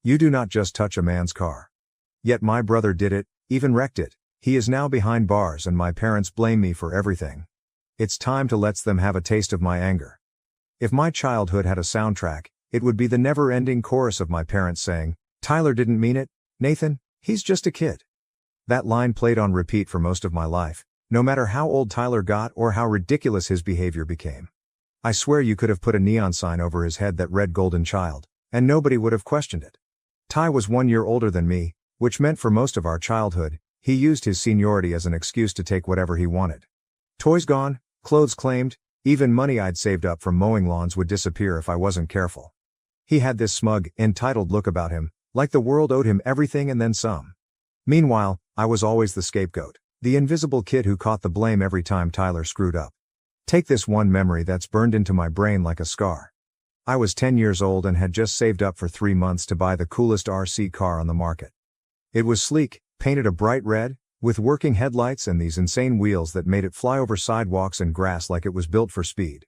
You do not just touch a man's car. Yet my brother did it, even wrecked it. He is now behind bars and my parents blame me for everything. It's time to let them have a taste of my anger. If my childhood had a soundtrack, it would be the never-ending chorus of my parents saying, "Tyler didn't mean it, Nathan, he's just a kid." That line played on repeat for most of my life, no matter how old Tyler got or how ridiculous his behavior became. I swear you could have put a neon sign over his head that read "Golden Child," and nobody would have questioned it. Ty was 1 year older than me, which meant for most of our childhood, he used his seniority as an excuse to take whatever he wanted. Toys gone, clothes claimed, even money I'd saved up from mowing lawns would disappear if I wasn't careful. He had this smug, entitled look about him, like the world owed him everything and then some. Meanwhile, I was always the scapegoat, the invisible kid who caught the blame every time Tyler screwed up. Take this one memory that's burned into my brain like a scar. I was 10 years old and had just saved up for 3 months to buy the coolest RC car on the market. It was sleek, painted a bright red, with working headlights and these insane wheels that made it fly over sidewalks and grass like it was built for speed.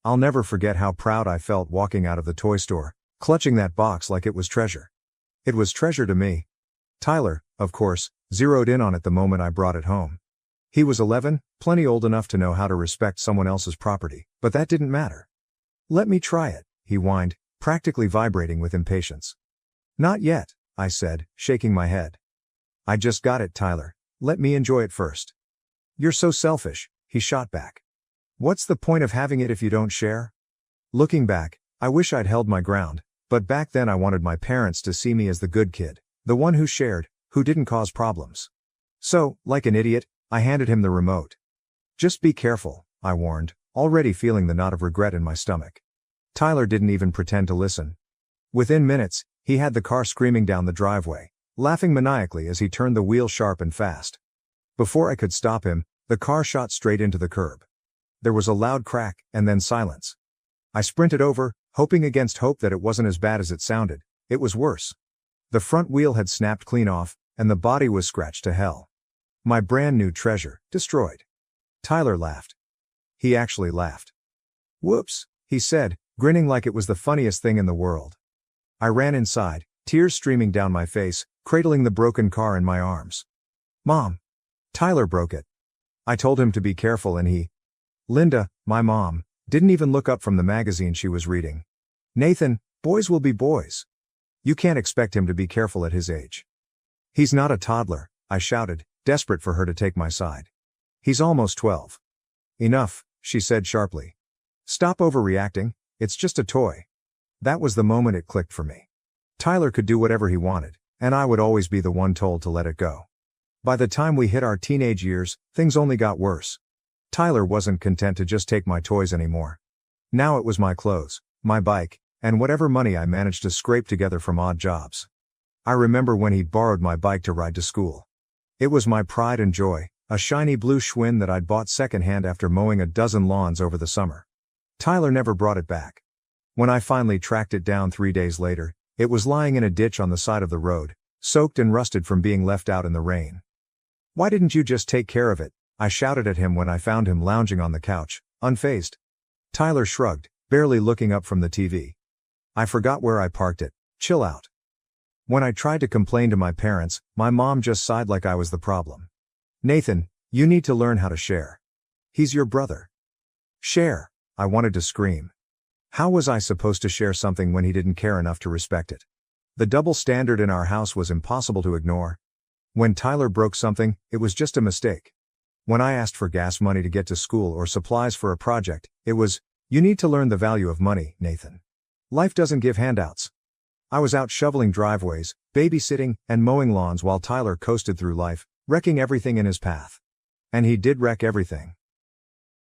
I'll never forget how proud I felt walking out of the toy store, clutching that box like it was treasure. It was treasure to me. Tyler, of course, zeroed in on it the moment I brought it home. He was 11, plenty old enough to know how to respect someone else's property, but that didn't matter. "Let me try it," he whined, practically vibrating with impatience. "Not yet," I said, shaking my head. "I just got it, Tyler. Let me enjoy it first." "You're so selfish," he shot back. "What's the point of having it if you don't share?" Looking back, I wish I'd held my ground, but back then I wanted my parents to see me as the good kid, the one who shared, who didn't cause problems. So, like an idiot, I handed him the remote. "Just be careful," I warned, already feeling the knot of regret in my stomach. Tyler didn't even pretend to listen. Within minutes, he had the car screaming down the driveway, laughing maniacally as he turned the wheel sharp and fast. Before I could stop him, the car shot straight into the curb. There was a loud crack, and then silence. I sprinted over, hoping against hope that it wasn't as bad as it sounded. It was worse. The front wheel had snapped clean off, and the body was scratched to hell. My brand new treasure, destroyed. Tyler laughed. He actually laughed. "Whoops," he said, grinning like it was the funniest thing in the world. I ran inside, tears streaming down my face, cradling the broken car in my arms. "Mom. Tyler broke it." I told him to be careful and he, Linda, my mom, didn't even look up from the magazine she was reading. "Nathan, boys will be boys. You can't expect him to be careful at his age." "He's not a toddler," I shouted, desperate for her to take my side. "He's almost 12. "Enough," she said sharply. "Stop overreacting, it's just a toy." That was the moment it clicked for me. Tyler could do whatever he wanted, and I would always be the one told to let it go. By the time we hit our teenage years, things only got worse. Tyler wasn't content to just take my toys anymore. Now it was my clothes, my bike, and whatever money I managed to scrape together from odd jobs. I remember when he borrowed my bike to ride to school. It was my pride and joy, a shiny blue Schwinn that I'd bought secondhand after mowing a dozen lawns over the summer. Tyler never brought it back. When I finally tracked it down 3 days later, it was lying in a ditch on the side of the road, soaked and rusted from being left out in the rain. "Why didn't you just take care of it?" I shouted at him when I found him lounging on the couch, unfazed. Tyler shrugged, barely looking up from the TV. "I forgot where I parked it. Chill out." When I tried to complain to my parents, my mom just sighed like I was the problem. "Nathan, you need to learn how to share. He's your brother." Share? I wanted to scream. How was I supposed to share something when he didn't care enough to respect it? The double standard in our house was impossible to ignore. When Tyler broke something, it was just a mistake. When I asked for gas money to get to school or supplies for a project, it was, "You need to learn the value of money, Nathan. Life doesn't give handouts." I was out shoveling driveways, babysitting, and mowing lawns while Tyler coasted through life, wrecking everything in his path. And he did wreck everything.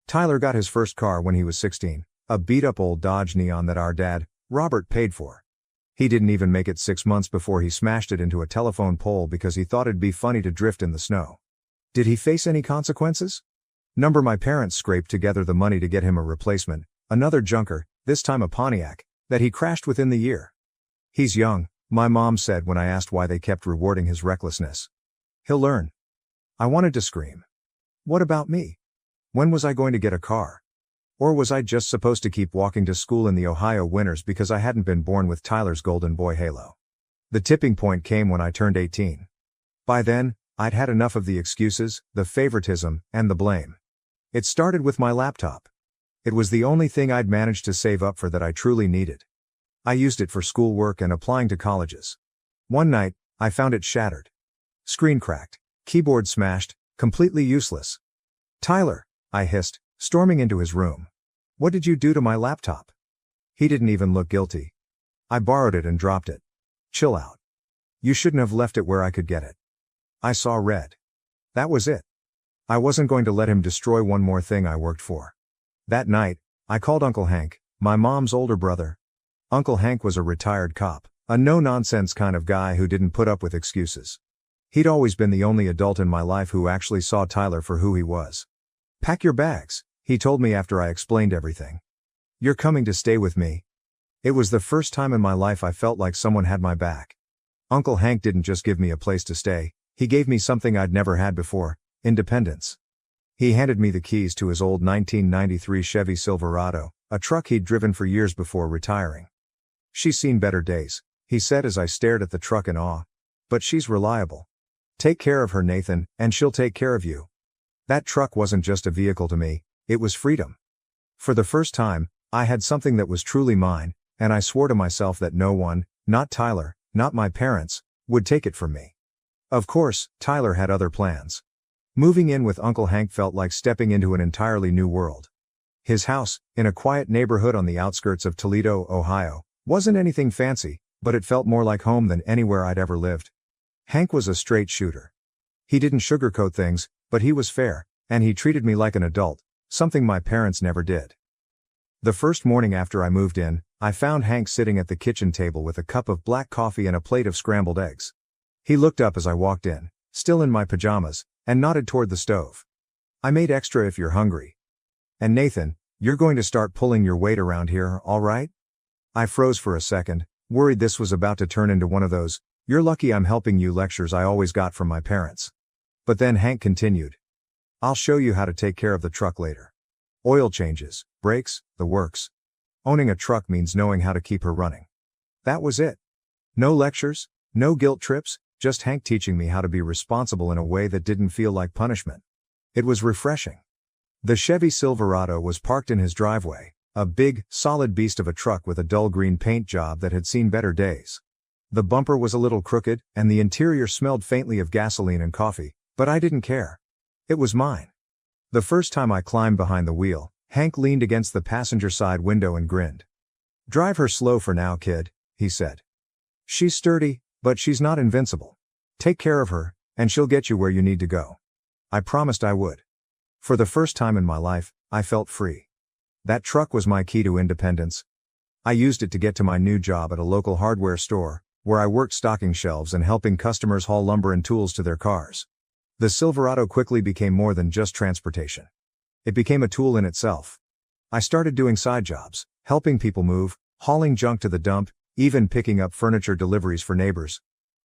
Tyler got his first car when he was 16, a beat-up old Dodge Neon that our dad, Robert, paid for. He didn't even make it 6 months before he smashed it into a telephone pole because he thought it'd be funny to drift in the snow. Did he face any consequences? My parents scraped together the money to get him a replacement, another junker, this time a Pontiac, that he crashed within the year. "He's young," my mom said when I asked why they kept rewarding his recklessness. "He'll learn." I wanted to scream. What about me? When was I going to get a car? Or was I just supposed to keep walking to school in the Ohio winters because I hadn't been born with Tyler's golden boy halo? The tipping point came when I turned 18. By then, I'd had enough of the excuses, the favoritism, and the blame. It started with my laptop. It was the only thing I'd managed to save up for that I truly needed. I used it for schoolwork and applying to colleges. One night, I found it shattered. Screen cracked, keyboard smashed, completely useless. "Tyler," I hissed, storming into his room. "What did you do to my laptop?" He didn't even look guilty. "I borrowed it and dropped it." "Chill out. You shouldn't have left it where I could get it." I saw red. That was it. I wasn't going to let him destroy one more thing I worked for. That night, I called Uncle Hank, my mom's older brother. Uncle Hank was a retired cop, a no-nonsense kind of guy who didn't put up with excuses. He'd always been the only adult in my life who actually saw Tyler for who he was. "Pack your bags," he told me after I explained everything. "You're coming to stay with me." It was the first time in my life I felt like someone had my back. Uncle Hank didn't just give me a place to stay, he gave me something I'd never had before: independence. He handed me the keys to his old 1993 Chevy Silverado, a truck he'd driven for years before retiring. "She's seen better days," he said as I stared at the truck in awe. "But she's reliable. Take care of her, Nathan, and she'll take care of you." That truck wasn't just a vehicle to me, it was freedom. For the first time, I had something that was truly mine, and I swore to myself that no one, not Tyler, not my parents, would take it from me. Of course, Tyler had other plans. Moving in with Uncle Hank felt like stepping into an entirely new world. His house, in a quiet neighborhood on the outskirts of Toledo, Ohio, wasn't anything fancy, but it felt more like home than anywhere I'd ever lived. Hank was a straight shooter. He didn't sugarcoat things, but he was fair, and he treated me like an adult, something my parents never did. The first morning after I moved in, I found Hank sitting at the kitchen table with a cup of black coffee and a plate of scrambled eggs. He looked up as I walked in, still in my pajamas, and nodded toward the stove. "I made extra if you're hungry. And Nathan, you're going to start pulling your weight around here, all right?" I froze for a second, worried this was about to turn into one of those "you're lucky I'm helping you" lectures I always got from my parents. But then Hank continued. "I'll show you how to take care of the truck later. Oil changes, brakes, the works. Owning a truck means knowing how to keep her running." That was it. No lectures, no guilt trips, just Hank teaching me how to be responsible in a way that didn't feel like punishment. It was refreshing. The Chevy Silverado was parked in his driveway, a big, solid beast of a truck with a dull green paint job that had seen better days. The bumper was a little crooked, and the interior smelled faintly of gasoline and coffee, but I didn't care. It was mine. The first time I climbed behind the wheel, Hank leaned against the passenger side window and grinned. "Drive her slow for now, kid," he said. "She's sturdy, but she's not invincible. Take care of her, and she'll get you where you need to go." I promised I would. For the first time in my life, I felt free. That truck was my key to independence. I used it to get to my new job at a local hardware store, where I worked stocking shelves and helping customers haul lumber and tools to their cars. The Silverado quickly became more than just transportation. It became a tool in itself. I started doing side jobs, helping people move, hauling junk to the dump, even picking up furniture deliveries for neighbors.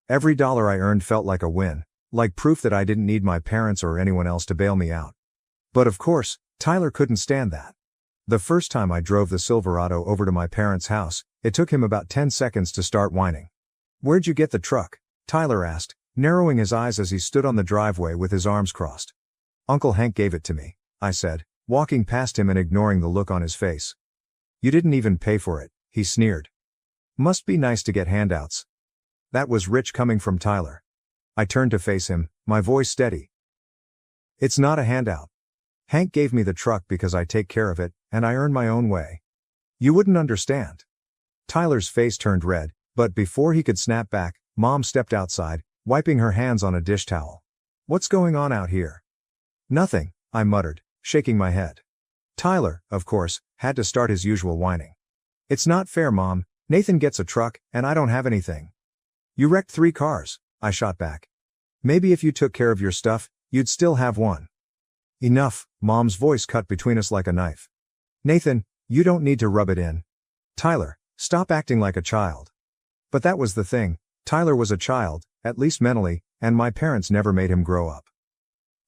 Every dollar I earned felt like a win, like proof that I didn't need my parents or anyone else to bail me out. But of course, Tyler couldn't stand that. The first time I drove the Silverado over to my parents' house, it took him about 10 seconds to start whining. "Where'd you get the truck?" Tyler asked, narrowing his eyes as he stood on the driveway with his arms crossed. "Uncle Hank gave it to me," I said, walking past him and ignoring the look on his face. "You didn't even pay for it," he sneered. "Must be nice to get handouts." That was rich coming from Tyler. I turned to face him, my voice steady. "It's not a handout. Hank gave me the truck because I take care of it, and I earn my own way. You wouldn't understand." Tyler's face turned red, but before he could snap back, Mom stepped outside, wiping her hands on a dish towel. "What's going on out here?" "Nothing," I muttered, shaking my head. Tyler, of course, had to start his usual whining. "It's not fair, Mom. Nathan gets a truck, and I don't have anything." "You wrecked 3 cars, I shot back. "Maybe if you took care of your stuff, you'd still have one." "Enough," Mom's voice cut between us like a knife. "Nathan, you don't need to rub it in." "Tyler, stop acting like a child." But that was the thing, Tyler was a child, at least mentally, and my parents never made him grow up.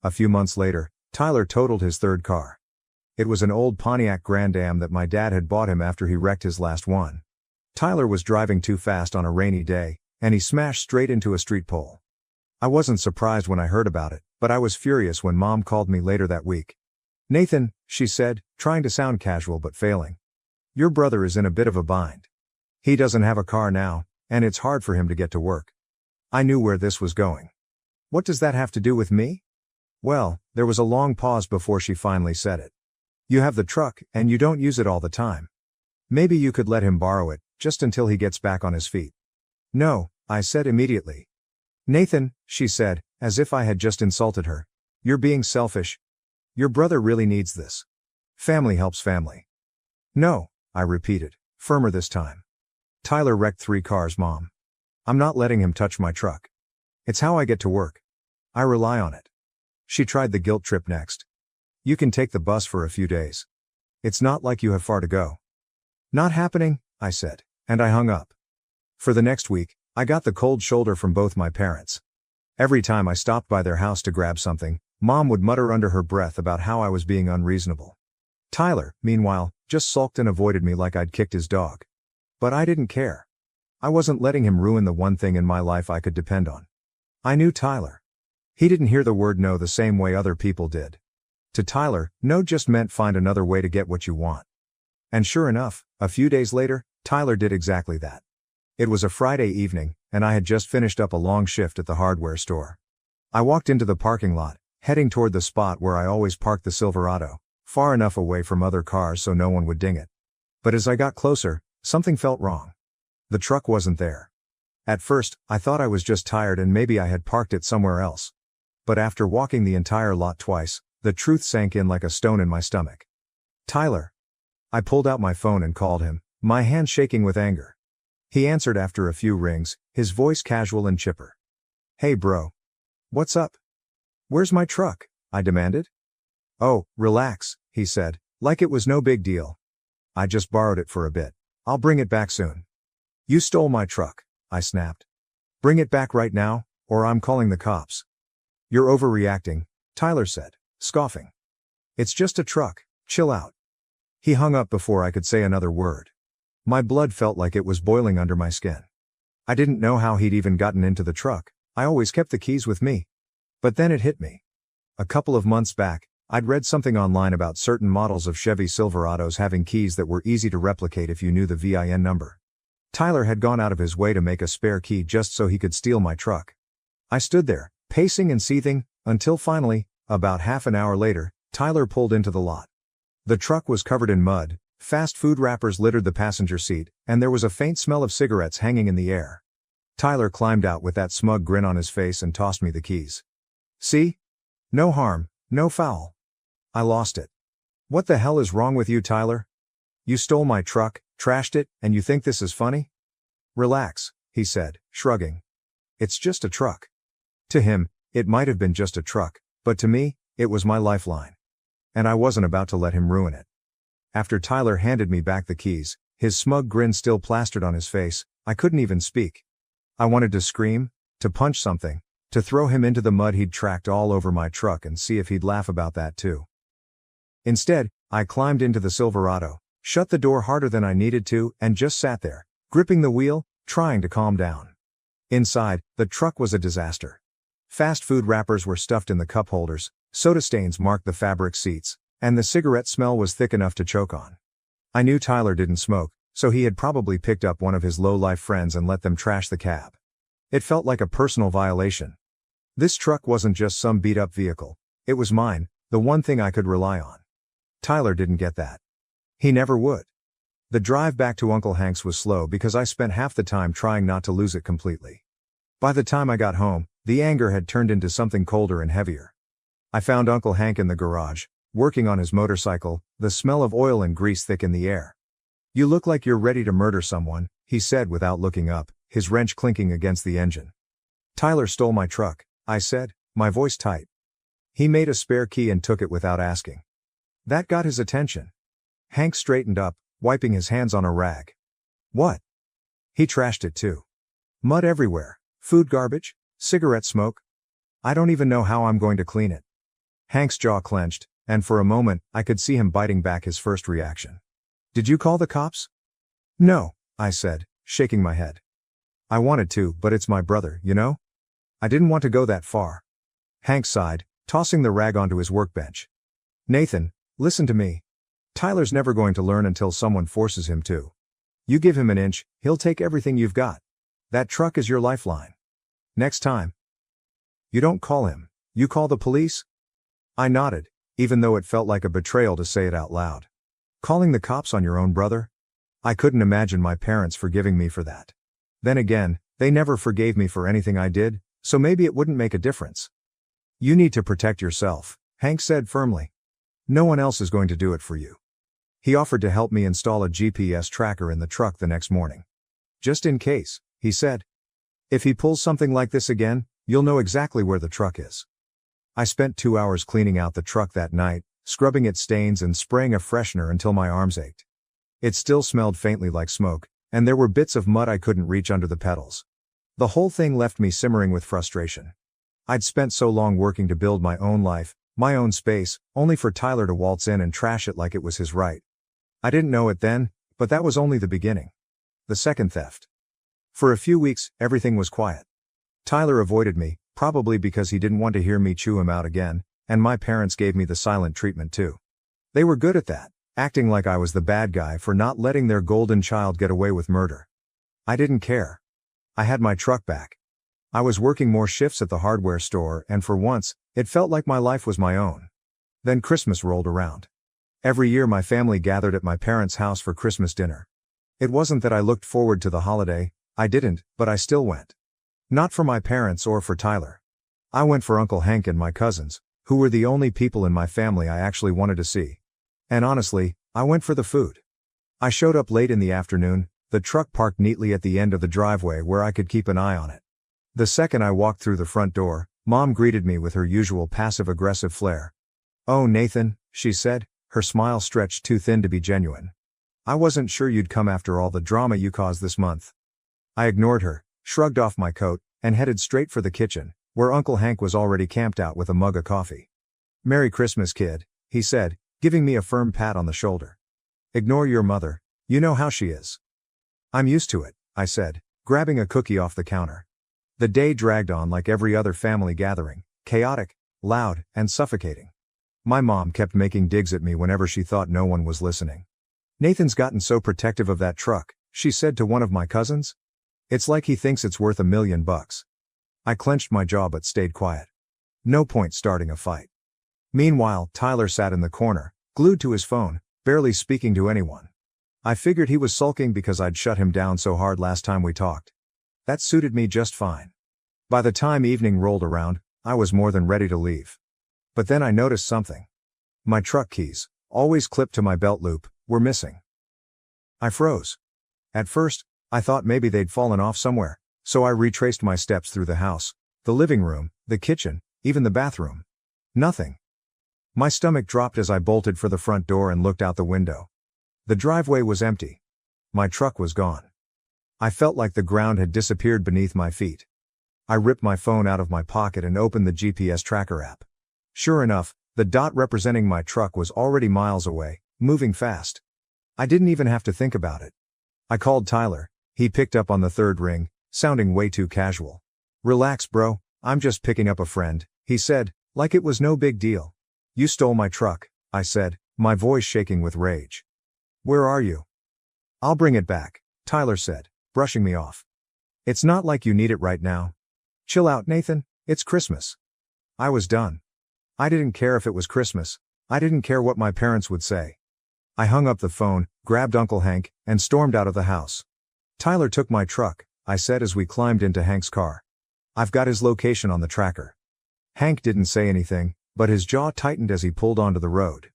A few months later, Tyler totaled his 3rd car. It was an old Pontiac Grand Am that my dad had bought him after he wrecked his last one. Tyler was driving too fast on a rainy day, and he smashed straight into a street pole. I wasn't surprised when I heard about it, but I was furious when Mom called me later that week. "Nathan," she said, trying to sound casual but failing. "Your brother is in a bit of a bind. He doesn't have a car now, and it's hard for him to get to work." I knew where this was going. "What does that have to do with me?" Well, there was a long pause before she finally said it. "You have the truck, and you don't use it all the time. Maybe you could let him borrow it, just until he gets back on his feet." "No," I said immediately. "Nathan," she said, as if I had just insulted her, "you're being selfish. Your brother really needs this. Family helps family." "No," I repeated, firmer this time. "Tyler wrecked 3 cars, Mom. I'm not letting him touch my truck. It's how I get to work. I rely on it." She tried the guilt trip next. "You can take the bus for a few days. It's not like you have far to go." "Not happening," I said, and I hung up. For the next week, I got the cold shoulder from both my parents. Every time I stopped by their house to grab something, Mom would mutter under her breath about how I was being unreasonable. Tyler, meanwhile, just sulked and avoided me like I'd kicked his dog. But I didn't care. I wasn't letting him ruin the one thing in my life I could depend on. I knew Tyler. He didn't hear the word no the same way other people did. To Tyler, no just meant find another way to get what you want. And sure enough, a few days later, Tyler did exactly that. It was a Friday evening, and I had just finished up a long shift at the hardware store. I walked into the parking lot, heading toward the spot where I always parked the Silverado, far enough away from other cars so no one would ding it. But as I got closer, something felt wrong. The truck wasn't there. At first, I thought I was just tired and maybe I had parked it somewhere else. But after walking the entire lot twice, the truth sank in like a stone in my stomach. "Tyler." I pulled out my phone and called him, my hand shaking with anger. He answered after a few rings, his voice casual and chipper. "Hey bro. What's up? Where's my truck?" I demanded. "Oh, relax," he said, like it was no big deal. "I just borrowed it for a bit. I'll bring it back soon." "You stole my truck," I snapped. "Bring it back right now, or I'm calling the cops." "You're overreacting," Tyler said, scoffing. "It's just a truck, chill out." He hung up before I could say another word. My blood felt like it was boiling under my skin. I didn't know how he'd even gotten into the truck. I always kept the keys with me. But then it hit me. A couple of months back, I'd read something online about certain models of Chevy Silverados having keys that were easy to replicate if you knew the VIN number. Tyler had gone out of his way to make a spare key just so he could steal my truck. I stood there, pacing and seething, until finally, about half an hour later, Tyler pulled into the lot. The truck was covered in mud, fast food wrappers littered the passenger seat, and there was a faint smell of cigarettes hanging in the air. Tyler climbed out with that smug grin on his face and tossed me the keys. "See? No harm, no foul." I lost it. "What the hell is wrong with you, Tyler? You stole my truck, trashed it, and you think this is funny?" "Relax," he said, shrugging. "It's just a truck." To him, it might have been just a truck, but to me, it was my lifeline. And I wasn't about to let him ruin it. After Tyler handed me back the keys, his smug grin still plastered on his face, I couldn't even speak. I wanted to scream, to punch something, to throw him into the mud he'd tracked all over my truck and see if he'd laugh about that too. Instead, I climbed into the Silverado, shut the door harder than I needed to, and just sat there, gripping the wheel, trying to calm down. Inside, the truck was a disaster. Fast food wrappers were stuffed in the cup holders, soda stains marked the fabric seats, and the cigarette smell was thick enough to choke on. I knew Tyler didn't smoke, so he had probably picked up one of his low-life friends and let them trash the cab. It felt like a personal violation. This truck wasn't just some beat-up vehicle. It was mine, the one thing I could rely on. Tyler didn't get that. He never would. The drive back to Uncle Hank's was slow because I spent half the time trying not to lose it completely. By the time I got home, the anger had turned into something colder and heavier. I found Uncle Hank in the garage, working on his motorcycle, the smell of oil and grease thick in the air. "You look like you're ready to murder someone," he said without looking up, his wrench clinking against the engine. "Tyler stole my truck," I said, my voice tight. "He made a spare key and took it without asking." That got his attention. Hank straightened up, wiping his hands on a rag. "What?" "He trashed it too. Mud everywhere, food garbage, cigarette smoke. I don't even know how I'm going to clean it." Hank's jaw clenched, and for a moment, I could see him biting back his first reaction. "Did you call the cops?" "No," I said, shaking my head. I wanted to, but it's my brother, you know? I didn't want to go that far. Hank sighed, tossing the rag onto his workbench. Nathan, listen to me. Tyler's never going to learn until someone forces him to. You give him an inch, he'll take everything you've got. That truck is your lifeline. Next time. You don't call him, you call the police? I nodded, even though it felt like a betrayal to say it out loud. Calling the cops on your own brother? I couldn't imagine my parents forgiving me for that. Then again, they never forgave me for anything I did, so maybe it wouldn't make a difference. You need to protect yourself, Hank said firmly. No one else is going to do it for you. He offered to help me install a GPS tracker in the truck the next morning. Just in case, he said. If he pulls something like this again, you'll know exactly where the truck is. I spent 2 hours cleaning out the truck that night, scrubbing its stains and spraying a freshener until my arms ached. It still smelled faintly like smoke, and there were bits of mud I couldn't reach under the pedals. The whole thing left me simmering with frustration. I'd spent so long working to build my own life, my own space, only for Tyler to waltz in and trash it like it was his right. I didn't know it then, but that was only the beginning. The second theft. For a few weeks, everything was quiet. Tyler avoided me, probably because he didn't want to hear me chew him out again, and my parents gave me the silent treatment too. They were good at that, acting like I was the bad guy for not letting their golden child get away with murder. I didn't care. I had my truck back. I was working more shifts at the hardware store, and for once, it felt like my life was my own. Then Christmas rolled around. Every year my family gathered at my parents' house for Christmas dinner. It wasn't that I looked forward to the holiday, I didn't, but I still went. Not for my parents or for Tyler. I went for Uncle Hank and my cousins, who were the only people in my family I actually wanted to see. And honestly, I went for the food. I showed up late in the afternoon, the truck parked neatly at the end of the driveway where I could keep an eye on it. The second I walked through the front door, Mom greeted me with her usual passive-aggressive flair. "Oh, Nathan," she said, her smile stretched too thin to be genuine. "I wasn't sure you'd come after all the drama you caused this month." I ignored her, shrugged off my coat, and headed straight for the kitchen, where Uncle Hank was already camped out with a mug of coffee. "Merry Christmas, kid," he said, giving me a firm pat on the shoulder. "Ignore your mother, you know how she is." "I'm used to it," I said, grabbing a cookie off the counter. The day dragged on like every other family gathering, chaotic, loud, and suffocating. My mom kept making digs at me whenever she thought no one was listening. "Nathan's gotten so protective of that truck," she said to one of my cousins. "It's like he thinks it's worth $1 million." I clenched my jaw but stayed quiet. No point starting a fight. Meanwhile, Tyler sat in the corner, glued to his phone, barely speaking to anyone. I figured he was sulking because I'd shut him down so hard last time we talked. That suited me just fine. By the time evening rolled around, I was more than ready to leave. But then I noticed something. My truck keys, always clipped to my belt loop, were missing. I froze. At first, I thought maybe they'd fallen off somewhere, so I retraced my steps through the house, the living room, the kitchen, even the bathroom. Nothing. My stomach dropped as I bolted for the front door and looked out the window. The driveway was empty. My truck was gone. I felt like the ground had disappeared beneath my feet. I ripped my phone out of my pocket and opened the GPS tracker app. Sure enough, the dot representing my truck was already miles away, moving fast. I didn't even have to think about it. I called Tyler. He picked up on the third ring, sounding way too casual. "Relax, bro, I'm just picking up a friend," he said, like it was no big deal. "You stole my truck," I said, my voice shaking with rage. "Where are you?" "I'll bring it back," Tyler said, brushing me off. "It's not like you need it right now. Chill out, Nathan, it's Christmas." I was done. I didn't care if it was Christmas. I didn't care what my parents would say. I hung up the phone, grabbed Uncle Hank, and stormed out of the house. "Tyler took my truck," I said as we climbed into Hank's car. "I've got his location on the tracker." Hank didn't say anything, but his jaw tightened as he pulled onto the road.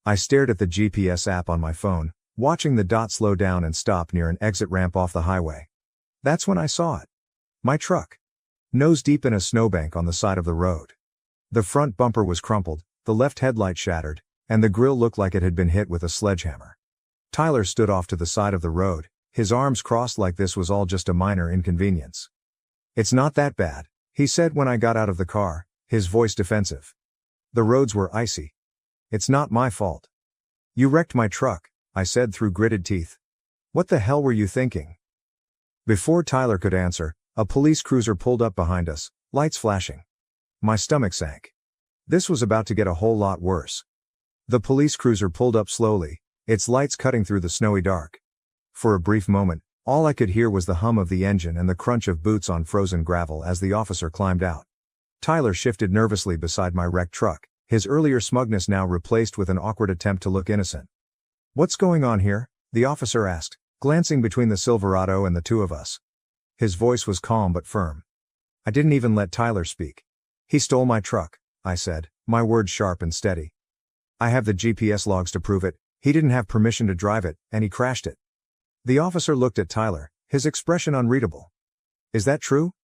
I stared at the GPS app on my phone, watching the dot slow down and stop near an exit ramp off the highway. That's when I saw it. My truck. Nose deep in a snowbank on the side of the road. The front bumper was crumpled, the left headlight shattered, and the grille looked like it had been hit with a sledgehammer. Tyler stood off to the side of the road, his arms crossed like this was all just a minor inconvenience. "It's not that bad," he said when I got out of the car, his voice defensive. "The roads were icy. It's not my fault." "You wrecked my truck," I said through gritted teeth. "What the hell were you thinking?" Before Tyler could answer, a police cruiser pulled up behind us, lights flashing. My stomach sank. This was about to get a whole lot worse. The police cruiser pulled up slowly, its lights cutting through the snowy dark. For a brief moment, all I could hear was the hum of the engine and the crunch of boots on frozen gravel as the officer climbed out. Tyler shifted nervously beside my wrecked truck, his earlier smugness now replaced with an awkward attempt to look innocent. "What's going on here?" the officer asked, glancing between the Silverado and the two of us. His voice was calm but firm. I didn't even let Tyler speak. "He stole my truck," I said, my words sharp and steady. "I have the GPS logs to prove it. He didn't have permission to drive it, and he crashed it." The officer looked at Tyler, his expression unreadable. "Is that true?"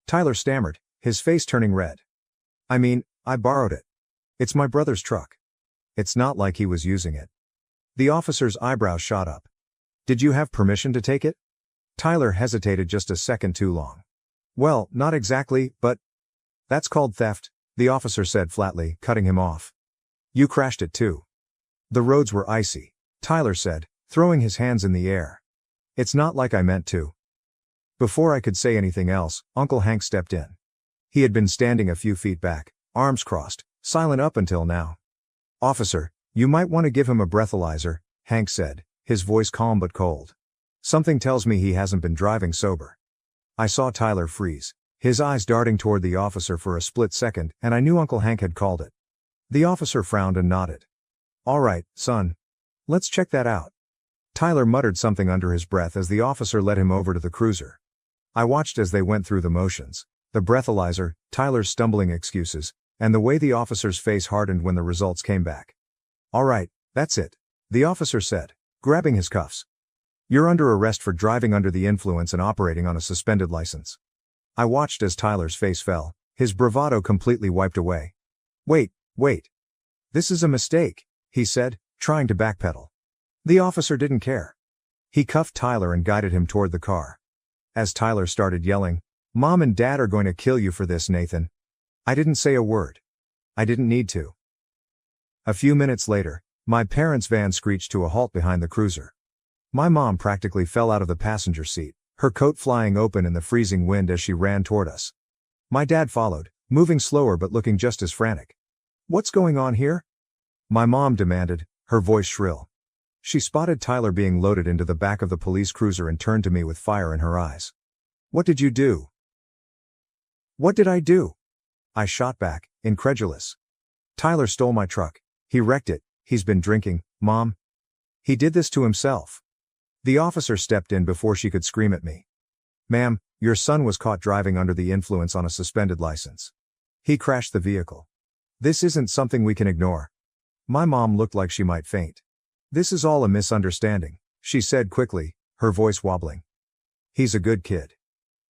Tyler stammered, his face turning red. "I mean, I borrowed it. It's my brother's truck. It's not like he was using it." The officer's eyebrows shot up. "Did you have permission to take it?" Tyler hesitated just a second too long. "Well, not exactly, but..." "That's called theft," the officer said flatly, cutting him off. "You crashed it too." "The roads were icy," Tyler said, throwing his hands in the air. "It's not like I meant to." Before I could say anything else, Uncle Hank stepped in. He had been standing a few feet back, arms crossed, silent up until now. "Officer, you might want to give him a breathalyzer," Hank said, his voice calm but cold. "Something tells me he hasn't been driving sober." I saw Tyler freeze, his eyes darting toward the officer for a split second, and I knew Uncle Hank had called it. The officer frowned and nodded. "All right, son. Let's check that out." Tyler muttered something under his breath as the officer led him over to the cruiser. I watched as they went through the motions, the breathalyzer, Tyler's stumbling excuses, and the way the officer's face hardened when the results came back. "All right, that's it," the officer said, grabbing his cuffs. "You're under arrest for driving under the influence and operating on a suspended license." I watched as Tyler's face fell, his bravado completely wiped away. Wait. This is a mistake," he said, trying to backpedal. The officer didn't care. He cuffed Tyler and guided him toward the car. As Tyler started yelling, "Mom and Dad are going to kill you for this, Nathan." I didn't say a word. I didn't need to. A few minutes later, my parents' van screeched to a halt behind the cruiser. My mom practically fell out of the passenger seat, her coat flying open in the freezing wind as she ran toward us. My dad followed, moving slower but looking just as frantic. "What's going on here?" my mom demanded, her voice shrill. She spotted Tyler being loaded into the back of the police cruiser and turned to me with fire in her eyes. "What did you do?" "What did I do?" I shot back, incredulous. "Tyler stole my truck. He wrecked it. He's been drinking, Mom. He did this to himself." The officer stepped in before she could scream at me. "Ma'am, your son was caught driving under the influence on a suspended license. He crashed the vehicle. This isn't something we can ignore." My mom looked like she might faint. "This is all a misunderstanding," she said quickly, her voice wobbling. "He's a good kid.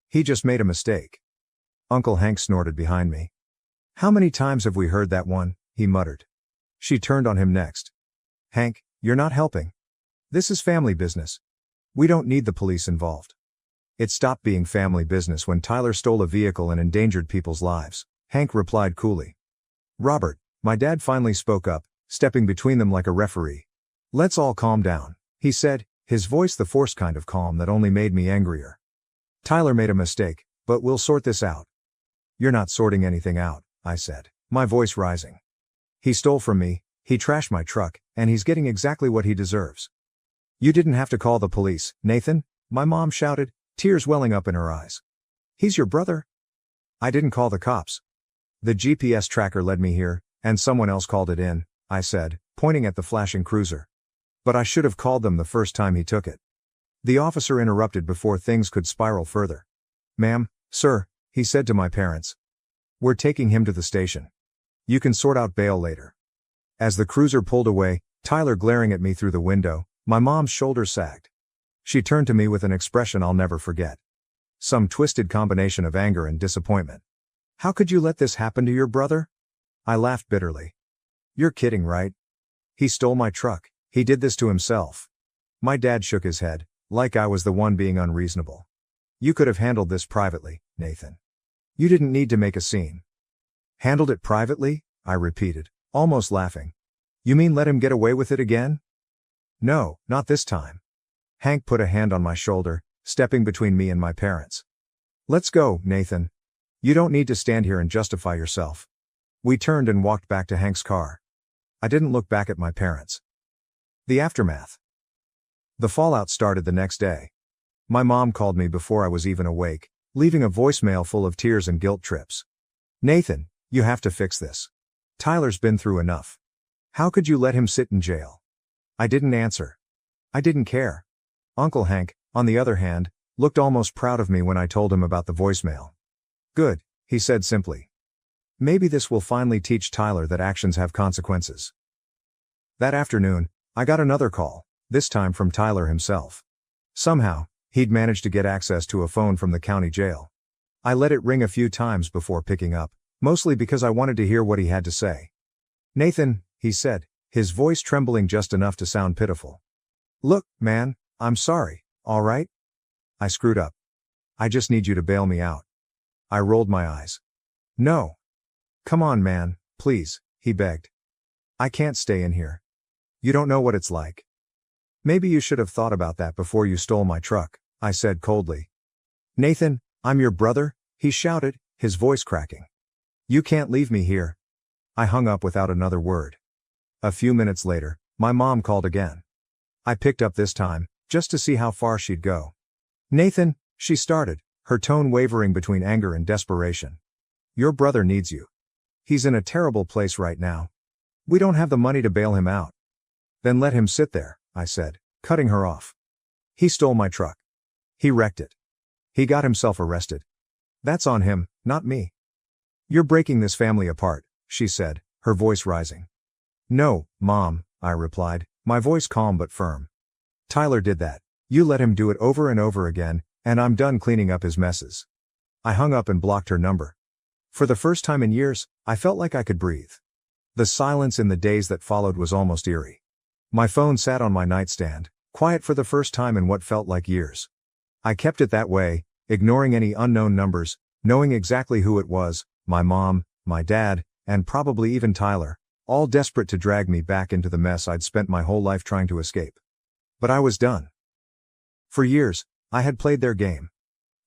He just made a mistake." Uncle Hank snorted behind me. "How many times have we heard that one?" he muttered. She turned on him next. "Hank, you're not helping. This is family business. We don't need the police involved." "It stopped being family business when Tyler stole a vehicle and endangered people's lives," Hank replied coolly. "Robert," my dad finally spoke up, stepping between them like a referee. "Let's all calm down," he said, his voice the forced kind of calm that only made me angrier. "Tyler made a mistake, but we'll sort this out." "You're not sorting anything out," I said, my voice rising. "He stole from me, he trashed my truck, and he's getting exactly what he deserves." "You didn't have to call the police, Nathan," my mom shouted, tears welling up in her eyes. "He's your brother." "I didn't call the cops. The GPS tracker led me here, and someone else called it in," I said, pointing at the flashing cruiser. "But I should have called them the first time he took it." The officer interrupted before things could spiral further. "Ma'am, sir," he said to my parents. "We're taking him to the station. You can sort out bail later." As the cruiser pulled away, Tyler glaring at me through the window, my mom's shoulders sagged. She turned to me with an expression I'll never forget. Some twisted combination of anger and disappointment. "How could you let this happen to your brother?" I laughed bitterly. "You're kidding, right? He stole my truck. He did this to himself." My dad shook his head, like I was the one being unreasonable. "You could have handled this privately, Nathan. You didn't need to make a scene." "Handled it privately?" I repeated, almost laughing. "You mean let him get away with it again?" "No, not this time." Hank put a hand on my shoulder, stepping between me and my parents. Let's go, Nathan. You don't need to stand here and justify yourself. We turned and walked back to Hank's car. I didn't look back at my parents. The aftermath. The fallout started the next day. My mom called me before I was even awake, leaving a voicemail full of tears and guilt trips. Nathan, you have to fix this. Tyler's been through enough. How could you let him sit in jail? I didn't answer. I didn't care. Uncle Hank, on the other hand, looked almost proud of me when I told him about the voicemail. Good, he said simply. Maybe this will finally teach Tyler that actions have consequences. That afternoon, I got another call, this time from Tyler himself. Somehow, he'd managed to get access to a phone from the county jail. I let it ring a few times before picking up, mostly because I wanted to hear what he had to say. Nathan, he said, his voice trembling just enough to sound pitiful. Look, man, I'm sorry, all right? I screwed up. I just need you to bail me out. I rolled my eyes. No. Come on, man, please, he begged. I can't stay in here. You don't know what it's like. Maybe you should have thought about that before you stole my truck, I said coldly. Nathan, I'm your brother, he shouted, his voice cracking. You can't leave me here. I hung up without another word. A few minutes later, my mom called again. I picked up this time, just to see how far she'd go. Nathan, she started, her tone wavering between anger and desperation. Your brother needs you. He's in a terrible place right now. We don't have the money to bail him out. Then let him sit there, I said, cutting her off. He stole my truck. He wrecked it. He got himself arrested. That's on him, not me. You're breaking this family apart, she said, her voice rising. No, Mom, I replied, my voice calm but firm. Tyler did that. You let him do it over and over again, and I'm done cleaning up his messes. I hung up and blocked her number. For the first time in years, I felt like I could breathe. The silence in the days that followed was almost eerie. My phone sat on my nightstand, quiet for the first time in what felt like years. I kept it that way, ignoring any unknown numbers, knowing exactly who it was, my mom, my dad, and probably even Tyler, all desperate to drag me back into the mess I'd spent my whole life trying to escape. But I was done. For years, I had played their game.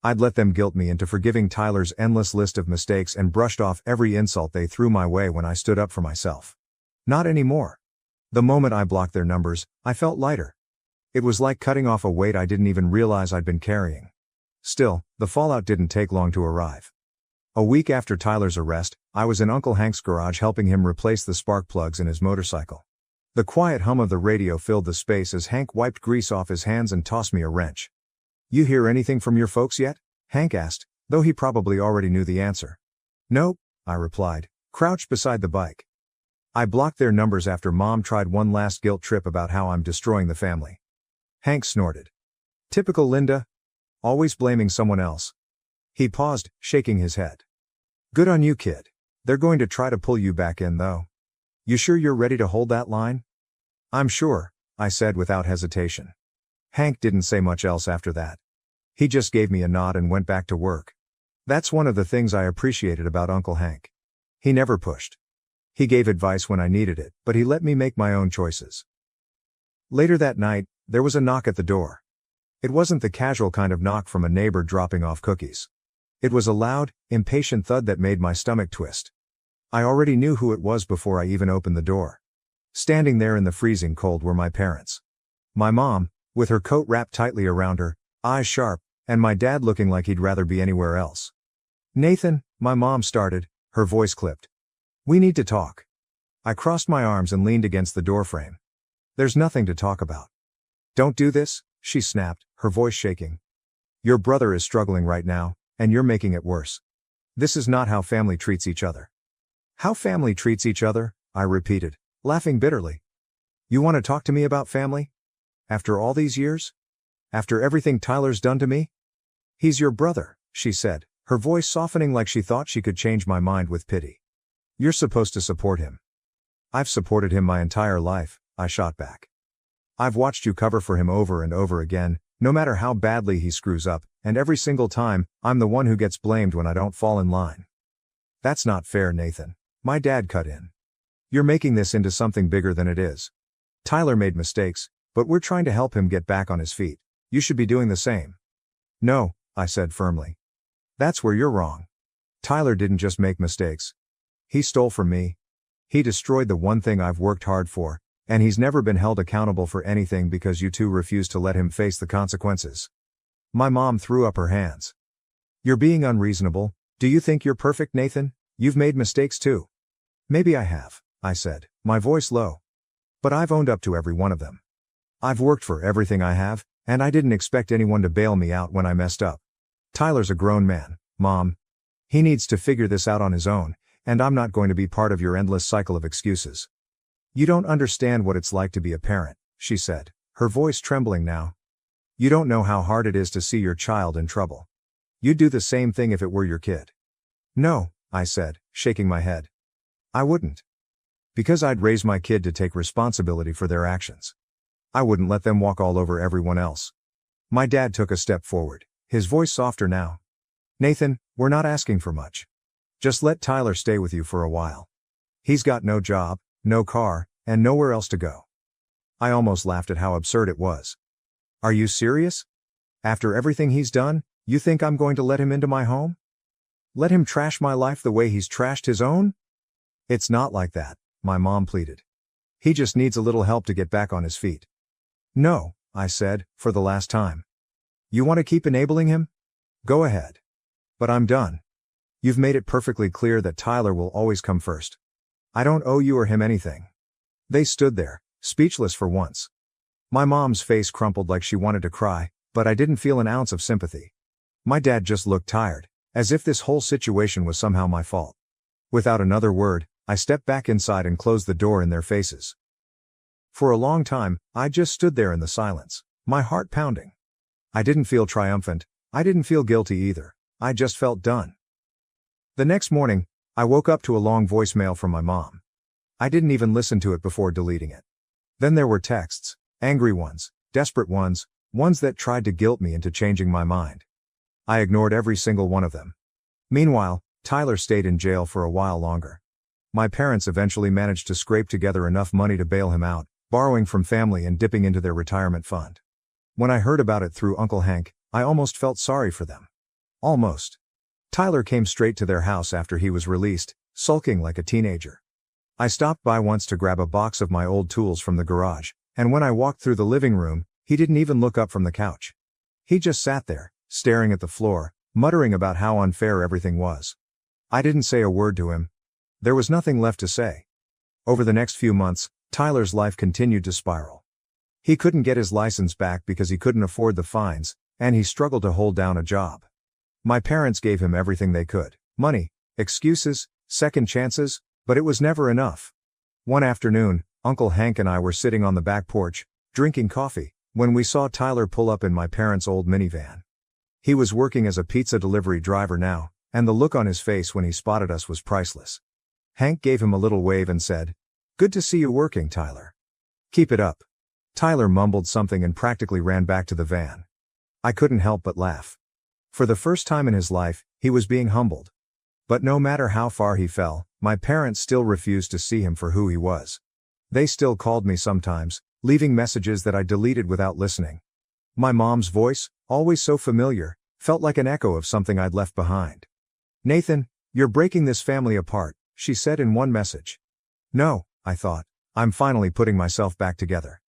I'd let them guilt me into forgiving Tyler's endless list of mistakes and brushed off every insult they threw my way when I stood up for myself. Not anymore. The moment I blocked their numbers, I felt lighter. It was like cutting off a weight I didn't even realize I'd been carrying. Still, the fallout didn't take long to arrive. A week after Tyler's arrest, I was in Uncle Hank's garage helping him replace the spark plugs in his motorcycle. The quiet hum of the radio filled the space as Hank wiped grease off his hands and tossed me a wrench. You hear anything from your folks yet? Hank asked, though he probably already knew the answer. Nope, I replied, crouched beside the bike. I blocked their numbers after Mom tried one last guilt trip about how I'm destroying the family. Hank snorted. Typical Linda. Always blaming someone else. He paused, shaking his head. Good on you, kid. They're going to try to pull you back in though. You sure you're ready to hold that line? I'm sure, I said without hesitation. Hank didn't say much else after that. He just gave me a nod and went back to work. That's one of the things I appreciated about Uncle Hank. He never pushed. He gave advice when I needed it, but he let me make my own choices. Later that night, there was a knock at the door. It wasn't the casual kind of knock from a neighbor dropping off cookies. It was a loud, impatient thud that made my stomach twist. I already knew who it was before I even opened the door. Standing there in the freezing cold were my parents. My mom, with her coat wrapped tightly around her, eyes sharp, and my dad looking like he'd rather be anywhere else. Nathan, my mom started, her voice clipped. We need to talk. I crossed my arms and leaned against the doorframe. There's nothing to talk about. Don't do this, she snapped, her voice shaking. Your brother is struggling right now, and you're making it worse. This is not how family treats each other. How family treats each other? I repeated, laughing bitterly. You want to talk to me about family? After all these years? After everything Tyler's done to me? He's your brother, she said, her voice softening like she thought she could change my mind with pity. You're supposed to support him. I've supported him my entire life, I shot back. I've watched you cover for him over and over again, no matter how badly he screws up, and every single time, I'm the one who gets blamed when I don't fall in line. That's not fair, Nathan. My dad cut in. You're making this into something bigger than it is. Tyler made mistakes, but we're trying to help him get back on his feet. You should be doing the same. No, I said firmly. That's where you're wrong. Tyler didn't just make mistakes. He stole from me. He destroyed the one thing I've worked hard for, and he's never been held accountable for anything because you two refused to let him face the consequences. My mom threw up her hands. You're being unreasonable. Do you think you're perfect, Nathan? You've made mistakes too. Maybe I have, I said, my voice low. But I've owned up to every one of them. I've worked for everything I have, and I didn't expect anyone to bail me out when I messed up. Tyler's a grown man, Mom. He needs to figure this out on his own, and I'm not going to be part of your endless cycle of excuses. You don't understand what it's like to be a parent, she said, her voice trembling now. You don't know how hard it is to see your child in trouble. You'd do the same thing if it were your kid. No, I said, shaking my head. I wouldn't. Because I'd raise my kid to take responsibility for their actions. I wouldn't let them walk all over everyone else. My dad took a step forward, his voice softer now. Nathan, we're not asking for much. Just let Tyler stay with you for a while. He's got no job, no car, and nowhere else to go. I almost laughed at how absurd it was. Are you serious? After everything he's done, you think I'm going to let him into my home? Let him trash my life the way he's trashed his own? It's not like that, my mom pleaded. He just needs a little help to get back on his feet. No, I said, for the last time. You want to keep enabling him? Go ahead. But I'm done. You've made it perfectly clear that Tyler will always come first. I don't owe you or him anything. They stood there, speechless for once. My mom's face crumpled like she wanted to cry, but I didn't feel an ounce of sympathy. My dad just looked tired, as if this whole situation was somehow my fault. Without another word, I stepped back inside and closed the door in their faces. For a long time, I just stood there in the silence, my heart pounding. I didn't feel triumphant, I didn't feel guilty either, I just felt done. The next morning, I woke up to a long voicemail from my mom. I didn't even listen to it before deleting it. Then there were texts, angry ones, desperate ones, ones that tried to guilt me into changing my mind. I ignored every single one of them. Meanwhile, Tyler stayed in jail for a while longer. My parents eventually managed to scrape together enough money to bail him out, borrowing from family and dipping into their retirement fund. When I heard about it through Uncle Hank, I almost felt sorry for them. Almost. Tyler came straight to their house after he was released, sulking like a teenager. I stopped by once to grab a box of my old tools from the garage, and when I walked through the living room, he didn't even look up from the couch. He just sat there, staring at the floor, muttering about how unfair everything was. I didn't say a word to him. There was nothing left to say. Over the next few months, Tyler's life continued to spiral. He couldn't get his license back because he couldn't afford the fines, and he struggled to hold down a job. My parents gave him everything they could, money, excuses, second chances, but it was never enough. One afternoon, Uncle Hank and I were sitting on the back porch, drinking coffee, when we saw Tyler pull up in my parents' old minivan. He was working as a pizza delivery driver now, and the look on his face when he spotted us was priceless. Hank gave him a little wave and said, "Good to see you working, Tyler. Keep it up." Tyler mumbled something and practically ran back to the van. I couldn't help but laugh. For the first time in his life, he was being humbled. But no matter how far he fell, my parents still refused to see him for who he was. They still called me sometimes, leaving messages that I deleted without listening. My mom's voice, always so familiar, felt like an echo of something I'd left behind. "Nathan, you're breaking this family apart," she said in one message. No, I thought, I'm finally putting myself back together.